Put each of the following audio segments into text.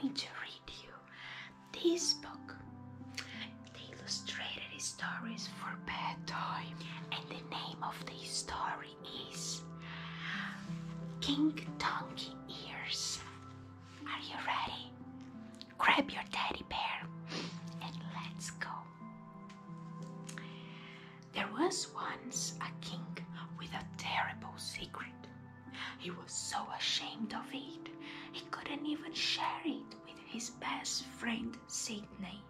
going to read you this book, the illustrated stories for bedtime, and the name of the story is King Donkey Ears. Are you ready? Grab your teddy bear and let's go. There was once a king with a terrible secret. He was so ashamed of it, he couldn't even share it with his best friend Sydney.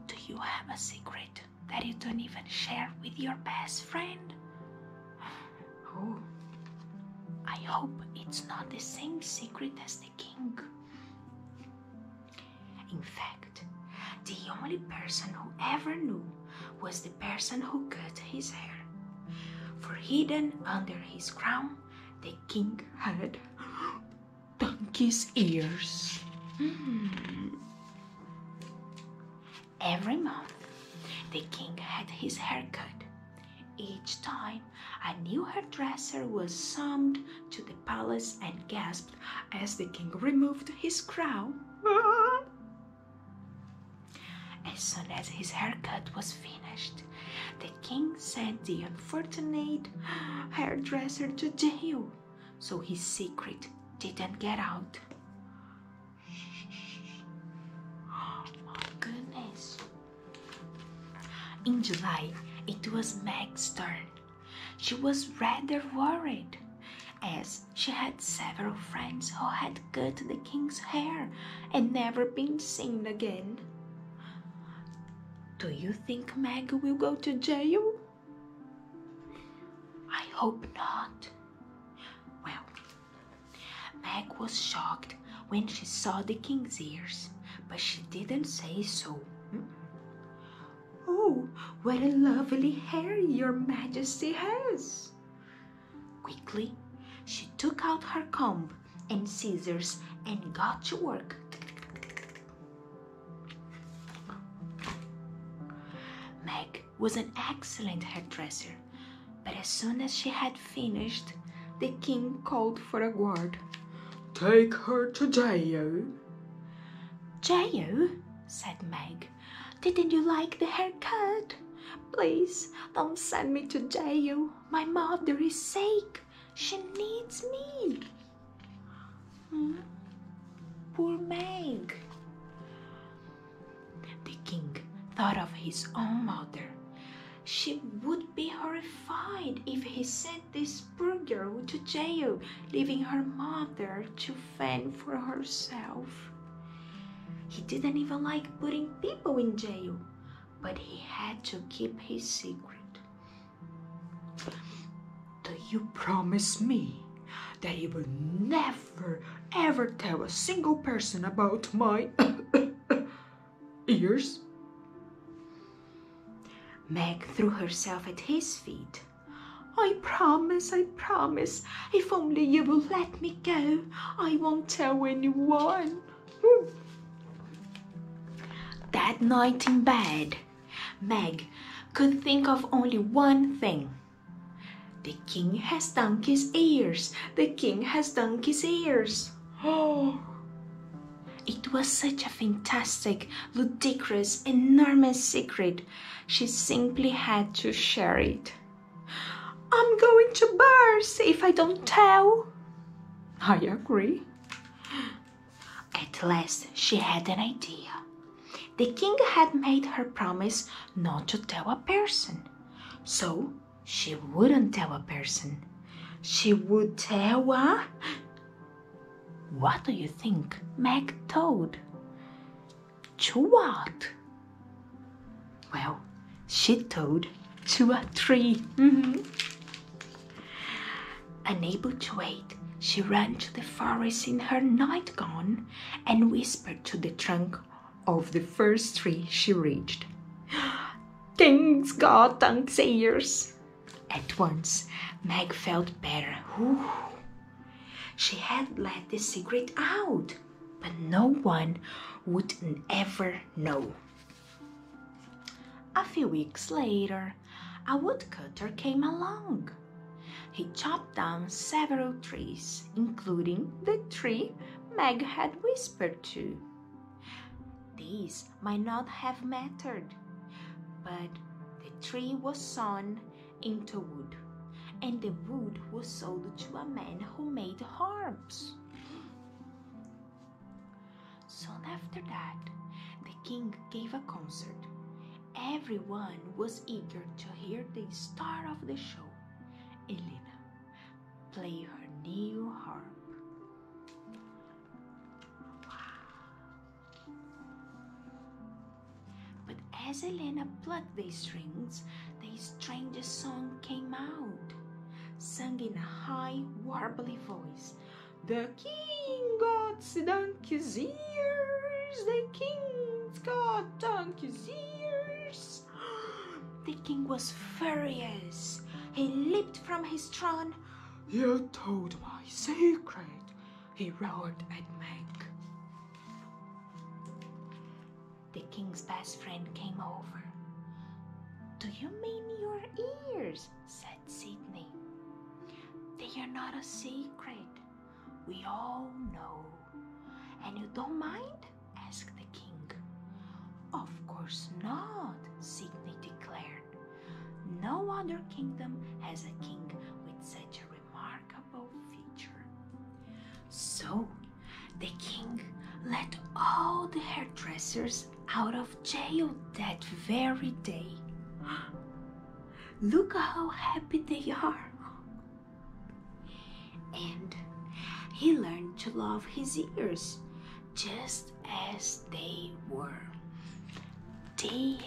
Do you have a secret that you don't even share with your best friend? Oh, I hope it's not the same secret as the king. In fact, the only person who ever knew was the person who cut his hair. For hidden under his crown, the king had donkey's ears. Every month, the king had his hair cut. Each time, a new hairdresser was summoned to the palace and gasped as the king removed his crown. As soon as his haircut was finished, the king sent the unfortunate hairdresser to jail, so his secret didn't get out. Oh my goodness. In July, it was Meg's turn. She was rather worried, as she had several friends who had cut the king's hair and never been seen again. Do you think Meg will go to jail? I hope not. Well, Meg was shocked when she saw the king's ears, but she didn't say so. Oh, what a lovely hair your majesty has! Quickly, she took out her comb and scissors and got to work. Meg was an excellent hairdresser, but as soon as she had finished, the king called for a guard. "Take her to jail." "Jail?" said Meg. "Didn't you like the haircut? Please don't send me to jail. My mother is sick. She needs me." Poor Meg. The king thought of his own mother. She would be horrified if he sent this poor girl to jail, leaving her mother to fend for herself. He didn't even like putting people in jail, but he had to keep his secret. "Do you promise me that you will never ever tell a single person about my ears?" Meg threw herself at his feet. I promise. If only you will let me go, I won't tell anyone." That night in bed, Meg could think of only one thing. The king has donkey's ears. The king has donkey's ears. Oh! It was such a fantastic, ludicrous, enormous secret. She simply had to share it. "I'm going to burst if I don't tell." I agree. At last, she had an idea. The king had made her promise not to tell a person. So, she wouldn't tell a person. She would tell a... What do you think Meg told? To what? Well, she told to a tree. Unable to wait, she ran to the forest in her nightgown and whispered to the trunk of the first tree she reached. "King's got donkey's ears." At once, Meg felt better. She had let the secret out, but no one would ever know. A few weeks later, a woodcutter came along. He chopped down several trees, including the tree Meg had whispered to. This might not have mattered, but the tree was sawn into wood, and the wood was sold to a man who made harps. Soon after that, the king gave a concert. Everyone was eager to hear the star of the show, Elena, play her new harp. But as Elena plucked the strings, the strangest song came out, sung in a high, warbly voice. The king got donkey's ears, the king's got donkey's ears. The king was furious. He leaped from his throne. You told my secret, he roared at Meg. The king's best friend came over. Do you mean your ears? Said Sydney. They are not a secret. We all know. And you don't mind? Asked the king. Of course not, Sydney declared. No other kingdom has a king with such a remarkable feature. So the king let all the hairdressers out of jail that very day. Look how happy they are. And he learned to love his ears just as they were. The end.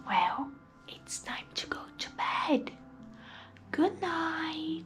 Well, it's time to go to bed. Good night.